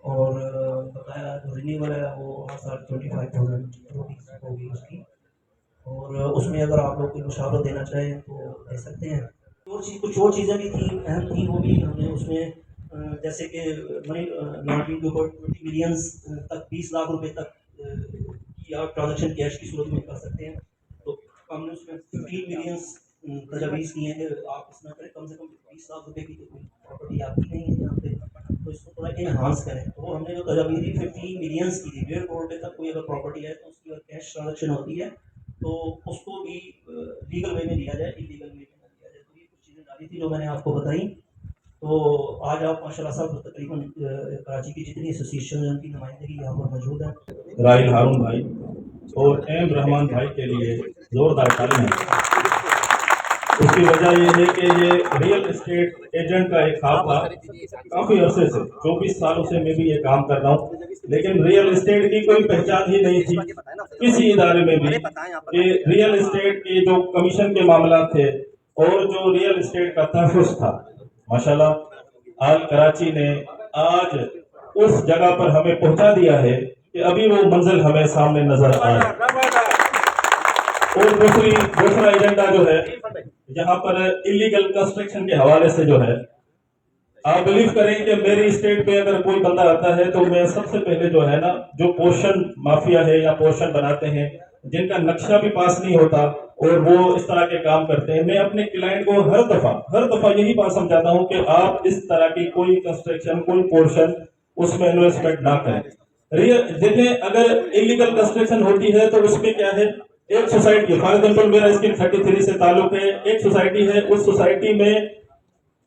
اور بقایا جو رینیول ہے وہ ہر سال 25,000 روپیز ہوگی اس کی، اور اس میں اگر آپ لوگ کوئی مشاورت دینا چاہیں تو دے سکتے ہیں۔ کچھ اور چیزیں بھی تھیں اہم تھیں، وہ بھی ہم نے اس میں جیسے کہ منی لانڈرنگ کے اوپر 20 ملینز تک 20 لاکھ روپے تک کی آپ ٹرانزیکشن کیش کی صورت میں کر سکتے ہیں، تو ہم نے اس میں 15 ملینز تجاویز کی ہیں کہ آپ اس میں کریں، کم سے کم 20 لاکھ روپے کی تو کوئی پراپرٹی آپ کی نہیں ہے یہاں پہ، تو اس کو تھوڑا انہانس کریں۔ تو ہم نے جو تجاویز 15 ملینز کی تھی، 1.5 کروڑ روپے تک کوئی اگر پراپرٹی ہے تو اس کی اگر کیش ٹرانزیکشن ہوتی ہے تو اس کو بھی لیگل وے میں لیا جائے، انلیگل وے میں نہ لیا جائے۔ تو یہ کچھ چیزیں ڈالی تھی جو میں نے آپ کو بتائیں۔ تو آج آپ ماشاء اللہ صاحب تقریباً کراچی کی جتنی ایسوسیشن ہیں ان کی نمائندگی یہاں پر موجود ہے۔ راہیل ہارون بھائی اور ایم رحمان بھائی کے لیے زوردار تعلیم ہے۔ اس کی وجہ یہ ہے کہ یہ ریئل اسٹیٹ ایجنٹ کا ایک خواب تھا، کافی عرصے سے 24 سالوں سے میں بھی یہ کام کر رہا ہوں، لیکن ریئل اسٹیٹ کی کوئی پہچان ہی نہیں تھی کسی ادارے میں بھی کہ ریئل اسٹیٹ کے جو کمیشن کے معاملات تھے اور جو ریئل اسٹیٹ کا تحفظ تھا، ماشاءاللہ آل کراچی نے آج اس جگہ پر ہمیں پہنچا دیا ہے کہ ابھی وہ منزل ہمیں سامنے نظر آ رہا ہے۔ اور دوسرا ایجنڈا جو ہے یہاں پر انلیگل کنسٹرکشن کے حوالے سے جو ہے، آپ بلیو کریں کہ میری اسٹیٹ پہ اگر کوئی بندہ آتا ہے تو میں سب سے پہلے جو ہے نا، جو پورشن مافیا ہے یا پورشن بناتے ہیں جن کا نقشہ بھی پاس نہیں ہوتا اور وہ اس طرح کے کام کرتے ہیں، میں اپنے کلائنٹ کو ہر دفعہ یہی بات سمجھاتا ہوں کہ آپ اس طرح کی کوئی کنسٹرکشن، کوئی پورشن اس میں انویسٹمنٹ نہ کریں۔ دیکھیں اگر انلیگل کنسٹرکشن ہوتی ہے تو اس میں کیا ہے، ایک سوسائٹی، فار ایگزامپل میرا اسکیم 33 سے تعلق ہے، ایک سوسائٹی ہے، اس سوسائٹی میں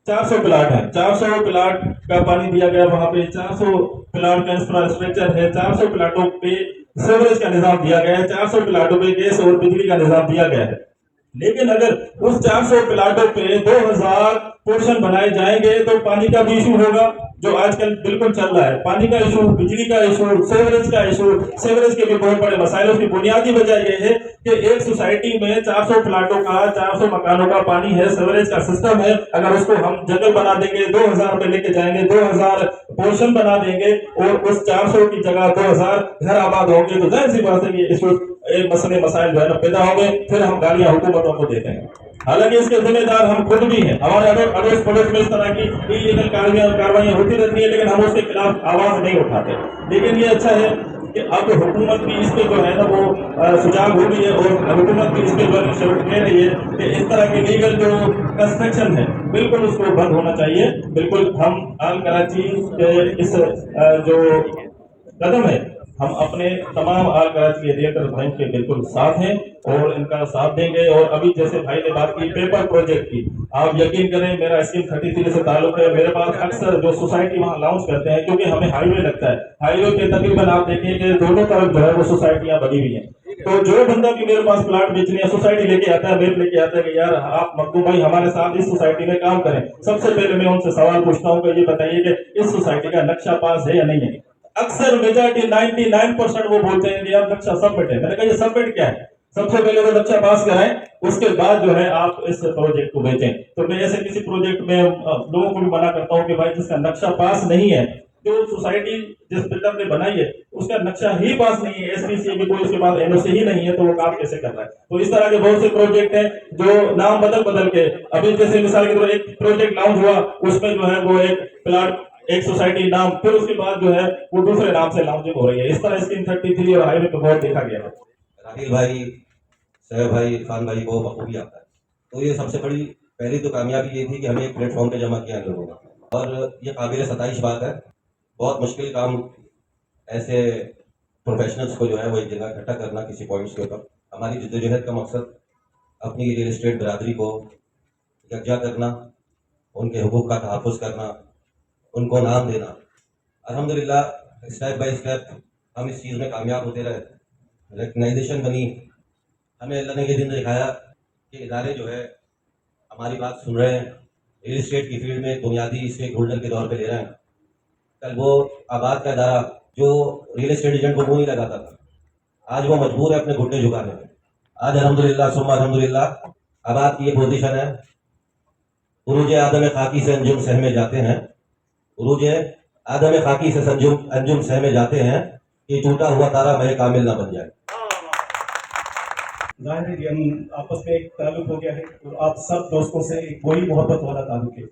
400 پلاٹ ہیں، 400 پلاٹ کا پانی دیا گیا، وہاں پہ 400 پلاٹ کا انفراسٹرکچر ہے، 400 پلاٹوں پہ سیوریج کا نظام دیا گیا ہے، 400 پلاٹوں پہ گیس اور بجلی کا نظام دیا گیا ہے، لیکن اگر اس 400 پلاٹوں پہ 2000 پورشن بنائے جائیں گے تو پانی کا بھی ایشو ہوگا جو آج کل بالکل چل رہا ہے، پانی کا ایشو، بجلی کا ایشو، سیوریج کا ایشو، سیوریج کے بھی بہت بڑے مسائل۔ اس کی بنیادی وجہ یہ ہے کہ ایک سوسائٹی میں 400 پلاٹوں کا، 400 مکانوں کا پانی ہے، سیوریج کا سسٹم ہے، اگر اس کو ہم جنگل بنا دیں گے، 2000 پہ لے کے جائیں گے، 2000 پورشن بنا دیں گے اور اس 400 کی جگہ 2000 گھر آباد ہوں گے تو ظاہر سی بات ہے کہ اس مسائل جو ہے نا پیدا ہوں گے، پھر ہم گالیاں حکومتوں کو دیتے ہیں۔ حالانکہ اس کے ذمہ دار ہم خود بھی ہیں، ہمارے اڑوس پڑوس میں اس طرح کی انلیگل کاروائیاں ہوتی رہتی ہیں لیکن ہم اس کے خلاف آواز نہیں اٹھاتے۔ لیکن یہ اچھا ہے کہ اب حکومت بھی اس پہ جو ہے نا وہ سجاگ ہو رہی ہے اور حکومت بھی اس پہ جو ہے لے رہی ہے کہ اس طرح کی لیگل جو کنسٹرکشن ہے بالکل اس کو بند ہونا چاہیے۔ بالکل ہم آل کراچی کے اس جو قدم ہے، ہم اپنے تمام آل کراچی ریئلٹر بینک کے بالکل ساتھ ہیں اور ان کا ساتھ دیں گے۔ اور ابھی جیسے بھائی نے بات کی پیپر پروجیکٹ کی، آپ یقین کریں میرا اسکیم 33 سے تعلق ہے، میرے پاس اکثر جو سوسائٹی وہاں لانچ کرتے ہیں کیونکہ ہمیں ہائی وے لگتا ہے، ہائی وے پہ تقریباً آپ دیکھیں کہ دونوں طرف جو ہے وہ سوسائٹیاں بنی ہوئی ہیں، تو جو بندہ بھی میرے پاس پلاٹ بیچنی ہے سوسائٹی لے کے آتا ہے، میپ لے کے آتا ہے کہ یار آپ مخدوم بھائی ہمارے ساتھ اس سوسائٹی میں کام کریں۔ سب سے پہلے میں ان سے سوال پوچھتا ہوں کہ یہ بتائیے کہ اس سوسائٹی کا نقشہ پاس ہے یا نہیں ہے۔ اکثر میجارٹی 99% وہ بولتے ہیں کہ یار نقشہ سبمٹ ہے۔ میں نے کہا یہ سبمٹ کیا ہے؟ سب سے پہلے وہ نقشہ پاس کرائیں، اس کے بعد جو ہے آپ اس پروجیکٹ کو بیچیں۔ تو میں ایسے کسی پروجیکٹ میں لوگوں کو بھی منع کرتا ہوں کہ بھائی جس کا نقشہ پاس نہیں ہے، جو سوسائٹی جس بلڈر نے بنائی ہے اس کا نقشہ ہی پاس نہیں ہے، ایس پی سی کوئی اس کے بعد این او سی ہی نہیں ہے، تو وہ کام کیسے کر رہا ہے؟ تو اس طرح کے بہت سے پروجیکٹ ہیں جو نام بدل کے، ابھی جیسے مثال کے طور ایک پروجیکٹ لانچ ہوا، اس میں جو ہے وہ ایک پلاٹ، ایک سوسائٹی نام، پھر اس کے بعد جو ہے وہ دوسرے نام سے لانچنگ ہو رہی ہے۔ اس طرح اسکیم 33 اور ہائی وے پہ بہت دیکھا گیا ہے۔ راہیل بھائی، سیف بھائی، عرفان بھائی کو بخوبی آتا ہے، تو یہ سب سے بڑی پہلی تو کامیابی یہ تھی کہ ہمیں ایک پلیٹ فارم پہ جمع کیا لوگوں نے، اور یہ قابل ستائش بات ہے۔ بہت مشکل کام ایسے پروفیشنلز کو جو ہے وہ ایک جگہ اکٹھا کرنا کسی پوائنٹس کے اوپر۔ ہماری جدوجہد کا مقصد اپنی ریئل اسٹیٹ برادری کو یکجا کرنا، ان کے حقوق کا تحفظ کرنا، ان کو نام دینا۔ الحمدللہ اسٹیپ بائی اسٹیپ ہم اس چیز میں کامیاب ہوتے رہے۔ ریکگنائزیشن بنی، ہمیں اللہ نے یہ دن دکھایا یہ ادارے جو ہے ہماری بات سن رہے ہیں، ریئل اسٹیٹ کی فیلڈ میں بنیادی اسٹیک ہولڈر کے طور پہ لے رہے ہیں. کل وہ آباد کا ادارہ جو ریئل اسٹیٹ ایجنٹ کو منہ نہیں لگاتا تھا، آج وہ مجبور ہے اپنے گھٹنے جھکانے میں. آج الحمدللہ ثم الحمدللہ آباد کی یہ پوزیشن ہے. عروج آدم خاکی سے انجم سہمے جاتے ہیں، عروج آدم خاکی سے انجم سہمے جاتے ہیں کہ ٹوٹا ہوا تارا میں کامل نہ بن جائے. ظاہر ہے کہ ہم آپس میں ایک تعلق ہو گیا ہے اور آپ سب دوستوں سے ایک وہی محبت والا تعلق ہے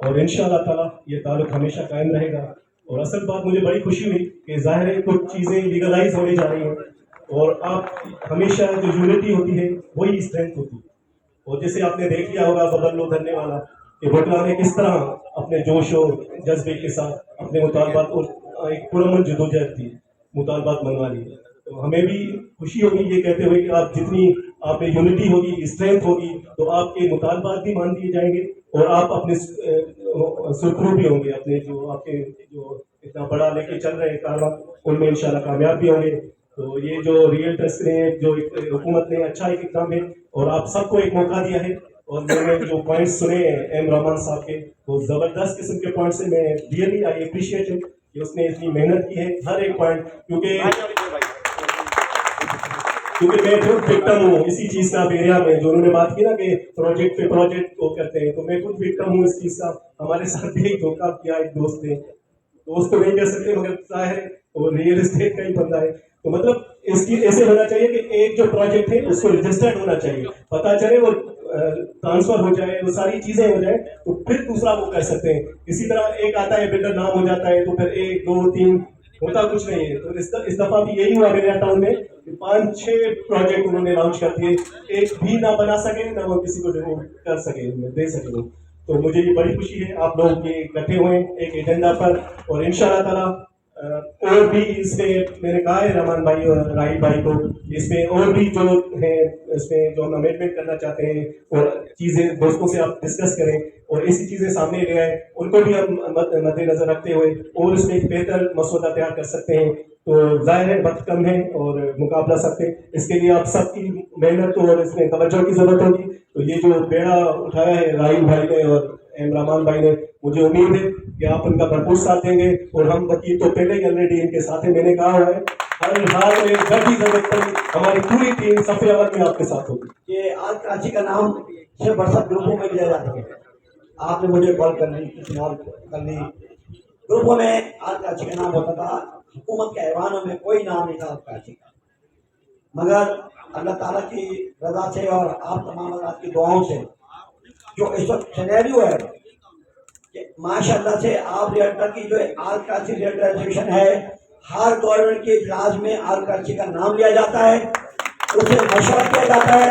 اور انشاءاللہ تعالیٰ یہ تعلق ہمیشہ قائم رہے گا. اور اصل بات مجھے بڑی خوشی ہوئی کہ ظاہر ہے کچھ چیزیں لیگلائز ہونے جا رہی ہیں اور آپ ہمیشہ جو یونٹی ہوتی ہے وہی اسٹرینتھ ہوتی ہے. اور جیسے آپ نے دیکھ لیا ہوگا ببر لو دھرنے والا کہ بٹلا نے کس طرح اپنے جوش و جذبے کے ساتھ اپنے مطالبات اور ایک پرامن جدوجہد تھی مطالبات منوا لی. تو ہمیں بھی خوشی ہوگی یہ کہتے ہوئے کہ آپ جتنی آپ میں یونٹی ہوگی اسٹرینتھ ہوگی تو آپ کے مطالبات بھی مان دیے جائیں گے اور آپ اپنے سرخرو بھی ہوں گے. اپنے جو آپ کے جو اتنا بڑا لے کے چل رہے ہیں کاروبار ان میں انشاءاللہ کامیاب بھی ہوں گے. تو یہ جو ریئل ٹرسٹ نے جو حکومت نے اچھا ایک اقدام ہے اور آپ سب کو ایک موقع دیا ہے. اور میں نے جو پوائنٹس سنے ہیں ایم رحمان صاحب کے وہ زبردست قسم کے پوائنٹس ہیں. میں ریئلی آئی اپریشیٹ کہ اس نے اتنی محنت کی ہے ہر ایک پوائنٹ کیونکہ میں خود وکٹم ہوں اسی چیز کا ایریا میں جو انہوں نے بات کی نا کہ پروجیکٹ پہ پروجیکٹ وہ کرتے ہیں تو میں خود وکٹم ہوں اس چیز کا. ہمارے ساتھ بھی ایک دھوکہ کیا ایک دوست نے دوست تو نہیں کہہ سکتے مگر ظاہر ہے وہ ریئل اسٹیٹ کا ہی بندہ ہے. تو مطلب اس کی ایسے ہونا چاہیے کہ ایک جو پروجیکٹ ہے اس کو رجسٹرڈ ہونا چاہیے پتہ چلے وہ ٹرانسفر ہو جائے وہ ساری چیزیں ہو جائیں تو پھر دوسرا وہ کر سکتے ہیں. اسی طرح ایک آتا ہے بلڈر نام ہو جاتا ہے تو پھر 1 2 3 ہوتا کچھ نہیں ہے. تو اس دفعہ بھی یہی ہوا میرے ٹاؤن میں 5-6 پروجیکٹ انہوں نے لانچ کر دیے ایک بھی نہ بنا سکے نہ وہ کسی کو کر سکے دے سکے وہ. تو مجھے یہ بڑی خوشی ہے آپ لوگ یہ اکٹھے ہوئے ایک ایجنڈا پر اور انشاءاللہ تعالیٰ اور بھی اس میں میں نے کہا ہے رحمان بھائی اور راہیل بھائی کو اس میں اور بھی جو ہیں اس میں جو ہم امینڈمنٹ کرنا چاہتے ہیں اور چیزیں دوستوں سے آپ ڈسکس کریں اور ایسی چیزیں سامنے لے آئیں ان کو بھی ہم مد نظر رکھتے ہوئے اور اس میں ایک بہتر مسودہ تیار کر سکتے ہیں. تو ظاہر ہے وقت کم ہے اور مقابلہ سخت ہے اس کے لیے آپ سب کی محنت اور اس میں توجہ کی ضرورت ہوگی. تو یہ جو بیڑا اٹھایا ہے راہیل بھائی نے اور ایم رحمان بھائی نے مجھے امید ہے کہ آپ ان کا بھرپور ساتھ دیں گے اور ہم وکیل تو پہلے ہی آلریڈی ان کے ساتھ ہیں. میں نے کہا ہوا ہے ہر حال میں جب بھی ضرورت پڑی ہماری پوری ٹیم صف اول میں آپ کے ساتھ ہوگی. کہ آج کراچی کا نام صرف برسات گروپوں میں لیا جاتا ہے. آپ نے مجھے کال کر لی کسی اور کر لی گروپوں میں آج کراچی کا نام ہوتا تھا. حکومت کے ایوانوں میں کوئی نام نہیں تھا کراچی کا مگر اللہ تعالیٰ کی رضا سے اور آپ تمام حضرات کی دعاؤں سے جو اس وقت سینیریو ہے کہ ماشاء اللہ سے آپ ریئلٹر کی جو آل کراچی ریئلٹر ایسوسیشن ہے ہر گورنمنٹ کے اجلاس میں آل کراچی کا نام لیا جاتا ہے اسے مشورہ کیا جاتا ہے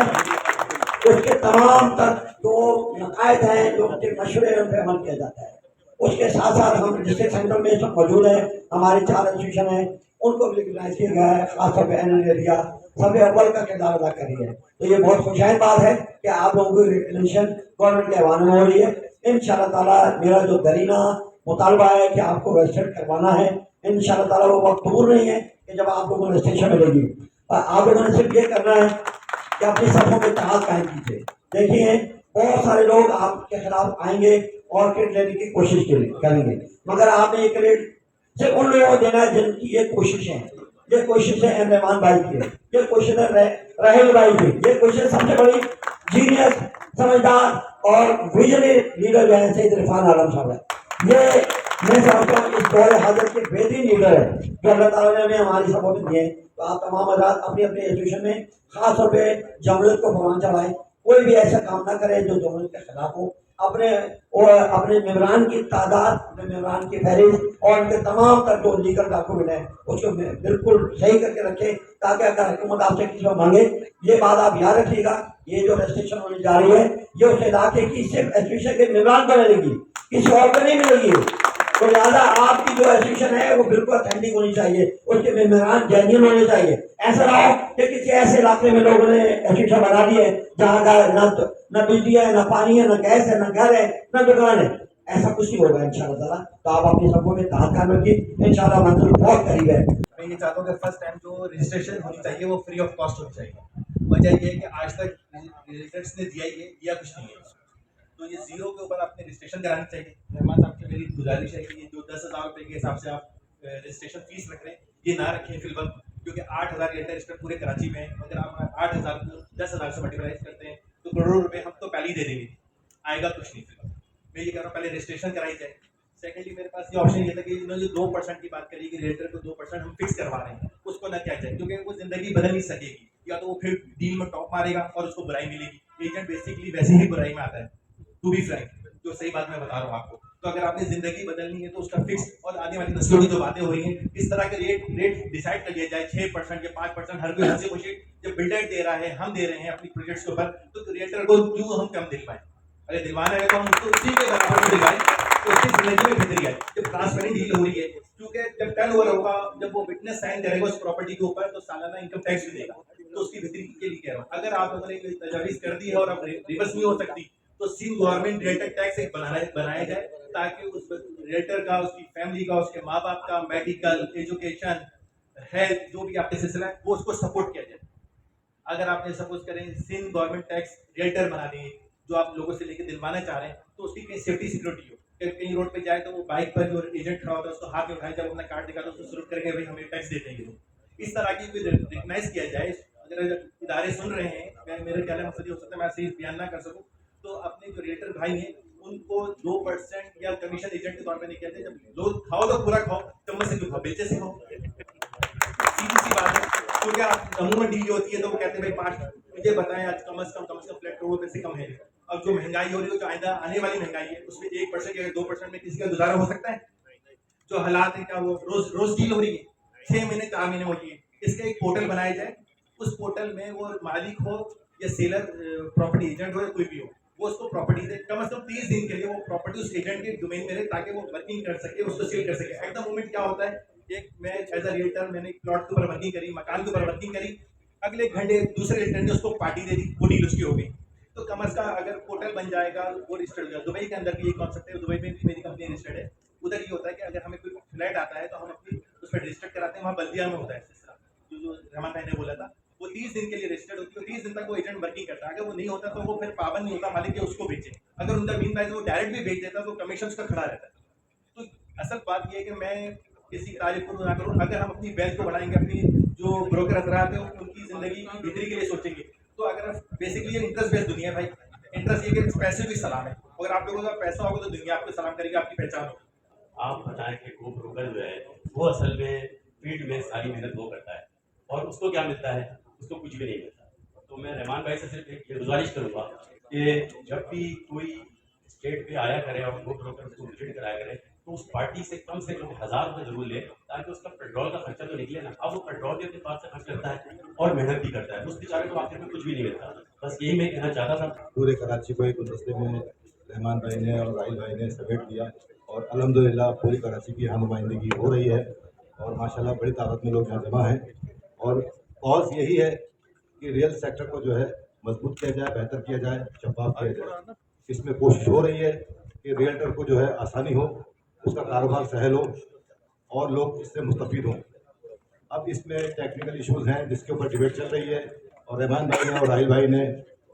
اس کے تمام تر جو نقائد ہیں جو مشورے ہیں ان پہ عمل کیا جاتا ہے. اس کے ساتھ ساتھ ہم ڈسٹرکٹ سینٹر میں اس وقت موجود ہیں ہمارے 4 ایسوسیشن ہیں ان کو بھی ریکگنائز کیا گیا ہے خاص طور پہ ایریا سب اول کا کردار ادا کر رہی ہے. تو یہ بہت خوشحال بات ہے کہ آپ لوگوں کی ریکگنیشن گورنمنٹ کے ایوانوں میں ہو رہی ہے. انشاءاللہ تعالیٰ میرا جو درینہ مطالبہ ہے کہ آپ کو رجسٹر کروانا ہے انشاءاللہ تعالیٰ وہ وقت دور نہیں ہے کہ جب آپ لوگوں کو رجسٹریشن ملے گی. آپ لوگوں نے صرف یہ کرنا ہے کہ اپنی صفوں میں اتحاد قائم کیجیے. دیکھیے بہت سارے لوگ آپ کے خلاف آئیں گے اور کریڈٹ لینے کی کوشش کریں گے مگر آپ نے یہ کریڈٹ صرف ان لوگوں کو دینا ہے جن کی یہ کوششیں ہیں. یہ کوشش ہے ایم رحمان بھائی کی ہے یہ کوشش ہے راہیل بھائی کی یہ کوشش سب سے بڑی جینیس سمجھدار اور ویژنری لیڈر جو ہے سید عرفان عالم صاحب ہے. یہ میں سمجھتا ہوں اس دور حاضر کے بہترین لیڈر ہے جو اللہ تعالیٰ نے ہمیں ہماری سبوں میں دیے. تو آپ تمام حضرات اپنی اپنی ایسوسیشن میں خاص طور پہ جمہوریت کو فرمان چڑھائیں. کوئی بھی ایسا کام نہ کرے جو جمہوریت کے خلاف ہو. اپنے ممبران کی تعداد اپنے ممبران کی فہرست اور ان کے تمام تر جو لیگل ڈاکومنٹ ہیں اس کو بالکل صحیح کر کے رکھیں تاکہ اگر حکومت آپ سے کسی کو مانگے یہ بات آپ یاد رکھیے گا یہ جو رجسٹریشن ہونے جا رہی ہے یہ اس علاقے کی صرف ایسوسیشن کے ممبران کو ملے گی کسی اور کو نہیں ملے گی. تو لہٰذا آپ کی جو ایسوسیشن ہے وہ بالکل اتھینٹک ہونی چاہیے اس کے ممبران جینوئن ہونے چاہیے. ایسا نہ ہو کہ کسی ایسے علاقے میں لوگوں نے ایسوسیشن بنا دی ہے جہاں کا نہ بجلی ہے نہ پانی ہے نہ گیس ہے نہ گھر ہے نہ دکان ہے. ایسا کچھ نہیں ہوگا انشاءاللہ تعالیٰ. تو آپ اپنی سبوں میں اتحاد قائم رکھیے انشاءاللہ منزل بہت قریب ہے. میں یہ چاہتا ہوں کہ فرسٹ ٹائم جو رجسٹریشن ہونی چاہیے وہ فری آف کاسٹ ہونی چاہیے. وجہ یہ ہے کہ آج تک ریزلٹس نے دیا کچھ نہیں ہے. تو یہ زیرو کے اوپر اپنے رجسٹریشن کرانی چاہیے. رحمان صاحب کی میری گزارش ہے کہ یہ جو 10,000 روپے کے حساب سے آپ رجسٹریشن فیس رکھ رہے ہیں یہ نہ رکھیں فی الوقت, کیونکہ 8,000 ریئلٹر اس پورے کراچی میں ہیں. اگر آپ 8,000 کو 10,000 سے ملٹیپلائی کرتے ہیں تو کروڑوں روپے ہم تو پہلے ہی دے دیں گے, آئے گا کچھ نہیں. فی الوقت میں یہ کہہ رہا ہوں پہلے رجسٹریشن کرائی جائے. سیکنڈلی میرے پاس یہ آپشن یہ تھا کہ انہوں نے 2% کی بات کری کہ ریٹر کو 2% ہم فکس کروا رہے ہیں, اس کو نہ کیا جائے کیونکہ وہ زندگی بدل نہیں سکے گی. یا تو وہ پھر ڈیل میں ٹاپ مارے گا اور اس کو برائی ملے گی. ایجنٹ بیسکلی ویسے ہی برائی میں آتا ہے, ٹو بی فرینک, جو صحیح بات میں بتا رہا ہوں آپ کو. تو اگر آپ نے زندگی بدلنی ہے تو اس کا فکس, اور آنے والی نسلوں کی جو باتیں ہو رہی ہیں اس طرح کے ریٹ ڈیسائڈ کر لیا جائے 6% یا 5%. ہر کوئی ہنسی خوشی جب بلڈر دے رہا ہے, ہم دے رہے ہیں اپنی پروجیکٹس کے اوپر, تو ریٹر کو کیوں ہم کم دل پائیں. اگر دلوانا ہے تو ہم اس کو اسی کے برابر میں دلوائیں تو اس کی زندگی میں بہتری آئے. جب ٹرانسپیرنٹ ڈیل ہو رہی ہے, کیونکہ جب ٹرن اوور ہوگا, جب وہ وٹنس سائن کرے گا اس پراپرٹی کے اوپر تو سالانہ انکم ٹیکس بھی دے گا. تو اس کی بہتری کے لیے کہہ رہا ہوں. اگر آپ لوگوں نے تجاویز کر دی ہے اور اب ریورس نہیں ہو سکتی تو سندھ گورنمنٹ ریٹر ٹیکس ایک بنایا جائے تاکہ اس ریٹر کا, اس کی فیملی کا, اس کے ماں باپ کا میڈیکل, ایجوکیشن, ہیلتھ جو بھی آپ کے سلسلہ ہے وہ اس کو سپورٹ کیا جائے. اگر آپ نے سپوز کریں سندھ گورنمنٹ ٹیکس ریٹر بنانی ہے جو آپ لوگوں سے لے کے دلوانا چاہ رہے ہیں تو اس کی کہیں سیفٹی سیکورٹی ہو کہ کہیں روڈ پہ جائے تو وہ بائک پر جو ایجنٹ کھڑا ہوتا ہے اس کو ہاتھ میں اٹھائے, جب اپنا کارڈ دکھاتا ہے اس کو سلوٹ کر کے بھائی ہمیں ٹیکس دیتے ہیں. اس طرح کی کوئی ریکگنائز کیا جائے. اگر ادارے سن رہے ہیں, میرے خیال میں مقصد یہ ہو سکتا ہے میں صحیح بیان نہ کر سکوں, تو اپنے جو ریٹر بھائی ہیں ان کو 2% یا کمیشن ایجنٹ کے طور پہ نہیں کہتے. جب لوگ کھاؤ تو پورا کھاؤ, چمچ سے کیوں کھاؤ, بیچے سے کھاؤ. سیدھی سی بات ہے. کیونکہ آپ عموماً ڈیل ہوتی ہے تو وہ کہتے ہیں بھائی 5, مجھے بتائیں آج کم از کم فلیٹ کروڑ روپے سے کم ہے. اب جو مہنگائی ہو رہی ہے, جو آئندہ آنے والی مہنگائی ہے, اس میں 1% یا 2% میں کسی کا گزارا ہو سکتا ہے. جو حالات ہیں کیا وہ روز ڈیل ہو رہی ہے, 6 مہینے 4 مہینے ہوتی ہے. اس کا ایک پورٹل بنایا جائے, اس پورٹل میں وہ مالک ہو یا سیلر, پراپرٹی ایجنٹ ہو یا کوئی بھی ہو, وہ اس کو پراپرٹی دے. کم از کم 30 دن کے لیے وہ پراپرٹی اس ایجنٹ کے ڈومین میں رہے تاکہ وہ ورکنگ کر سکے, اس کو سیل کر سکے. ایٹ دا مومنٹ کیا ہوتا ہے, ایک میں ایز اے ریلٹر میں نے پلاٹ کے اوپر ورکنگ کری, مکان کے اوپر ورکنگ کری, اگلے گھنٹے دوسرے ریلٹر نے اس کو پارٹی دے دی, وہ ڈیل اس کی ہو گئی. تو کم از کم اگر پورٹل بن جائے گا, وہ رجسٹرڈ ہو جائے. دبئی کے اندر بھی یہ کانسیپٹ ہے, دبئی میں بھی میری کمپنی رجسٹرڈ ہے. ادھر یہ ہوتا ہے کہ اگر ہمیں کوئی فلیٹ آتا ہے تو ہم اپنی اس پہ رجسٹر کراتے ہیں, وہاں بلدیہ میں ہوتا ہے اس طرح جو رحمان بھائی نے بولا تھا. وہ 30 دن کے لیے رجسٹرڈ ہوتی ہے, 30 دن تک وہ ایجنٹ ورکنگ کرتا ہے. اگر وہ نہیں ہوتا تو وہ پھر پابند نہیں ہوتا مالک کہ اس کو بیچے. اگر ان کا مین پرائز وہ ڈائریکٹ بھی بیچ دیتا تو کمیشن اس کا کھڑا رہتا ہے. تو اصل بات یہ ہے کہ میں کسی تعریف کو نہ کروں, اگر ہم اپنی ویلتھ کو بڑھائیں گے, اپنی جو بروکر حضرات ہیں ان کی زندگی کی بہتری کے لیے سوچیں گے, تو اگر بیسکلی یہ انٹرسٹ بیس دنیا ہے بھائی. انٹرسٹ یہ کہ پیسے بھی سلام ہے, اگر آپ لوگوں کا پیسہ ہوگا تو دنیا آپ کو سلام کرے گی, آپ کی پہچان ہوگی. آپ بتائیں کہ وہ بروکر جو ہے وہ اصل میں فیلڈ میں ساری محنت وہ کرتا ہے اور اس کو کیا ملتا ہے, اس کو کچھ بھی نہیں ملتا. تو میں رحمان بھائی سے صرف ایک گزارش کروں گا کہ جب بھی کوئی اسٹیٹ پہ آیا کرے اور وہ بروکر کو وزٹ کرایا کرے تو اس پارٹی سے کم 1,000 روپے ضرور لے تاکہ اس کا پیٹرول کا خرچہ تو نکلے نا. اب وہ پیٹرول بھی اپنے پاس سے خرچ کرتا ہے اور محنت بھی کرتا ہے, اس بیچارے کو آخر میں کچھ بھی نہیں ملتا. بس یہی میں کہنا چاہتا تھا. پورے کراچی کو ایک گلدستے میں رحمان بھائی نے اور راہیل بھائی نے سمیٹ دیا اور الحمدللہ پوری کراچی کی یہاں نمائندگی ہو رہی ہے اور ماشاءاللہ بڑی تعداد میں لوگ یہاں جمع ہیں. اور کاز یہی ہے کہ ریئل سیکٹر کو جو ہے مضبوط کیا جائے, بہتر کیا جائے, شفاف کیا جائے. اس میں کوشش ہو رہی ہے کہ ریئلٹر کو جو ہے آسانی ہو, اس کا کاروبار سہل ہو اور لوگ اس سے مستفید ہوں. اب اس میں ٹیکنیکل ایشوز ہیں جس کے اوپر ڈبیٹ چل رہی ہے, اور رحمان بھائی نے اور راہیل بھائی نے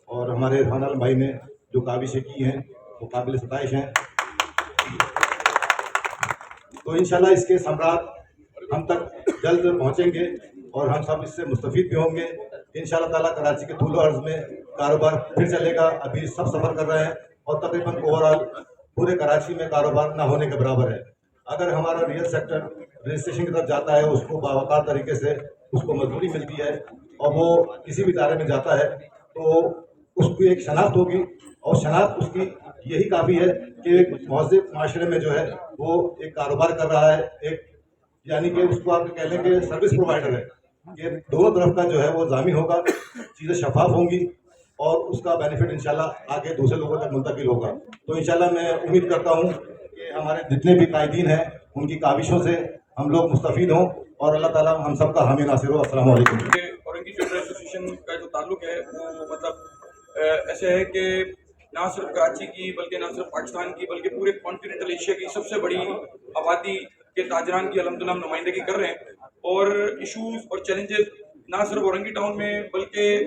اور ہمارے عرفان عالم بھائی نے جو کاوشیں کی ہیں وہ قابل ستائش ہیں. تو انشاءاللہ اس کے ثمرات ہم تک جلد پہنچیں گے اور ہم سب اس سے مستفید بھی ہوں گے انشاءاللہ تعالیٰ. کراچی کے طول و عرض میں کاروبار پھر چلے گا. ابھی سب سفر کر رہے ہیں اور تقریباً اوور آل پورے کراچی میں کاروبار نہ ہونے کے برابر ہے. اگر ہمارا ریئل سیکٹر رجسٹریشن کی طرف جاتا ہے, اس کو باوقار طریقے سے اس کو مزدوری ملتی ہے اور وہ کسی بھی ادارے میں جاتا ہے تو اس کی ایک شناخت ہوگی, اور شناخت اس کی یہی کافی ہے کہ ایک مہذب معاشرے میں جو ہے وہ ایک کاروبار کر رہا ہے, ایک یعنی کہ اس کو آپ کہہ لیں کہ سروس پرووائڈر ہے. یہ دونوں طرف کا جو ہے وہ ضامن ہوگا, چیزیں شفاف ہوں گی اور اس کا بینیفٹ انشاءاللہ آگے دوسرے لوگوں تک منتقل ہوگا. تو انشاءاللہ میں امید کرتا ہوں کہ ہمارے جتنے بھی قائدین ہیں ان کی کاوشوں سے ہم لوگ مستفید ہوں اور اللہ تعالیٰ ہم سب کا حامی ناصر ہو. السلام علیکم. اورنگی فیڈرل ایسوسیشن کا جو تعلق ہے وہ مطلب ایسے ہے کہ نہ صرف کراچی کی بلکہ نہ صرف پاکستان کی بلکہ پورے کانٹیننٹل ایشیا کی سب سے بڑی آبادی کے تاجران کی الحمدللہ ہم نمائندگی کر رہے ہیں. اور ایشوز اور چیلنجز نہ صرف اورنگی ٹاؤن میں بلکہ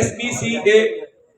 SPCA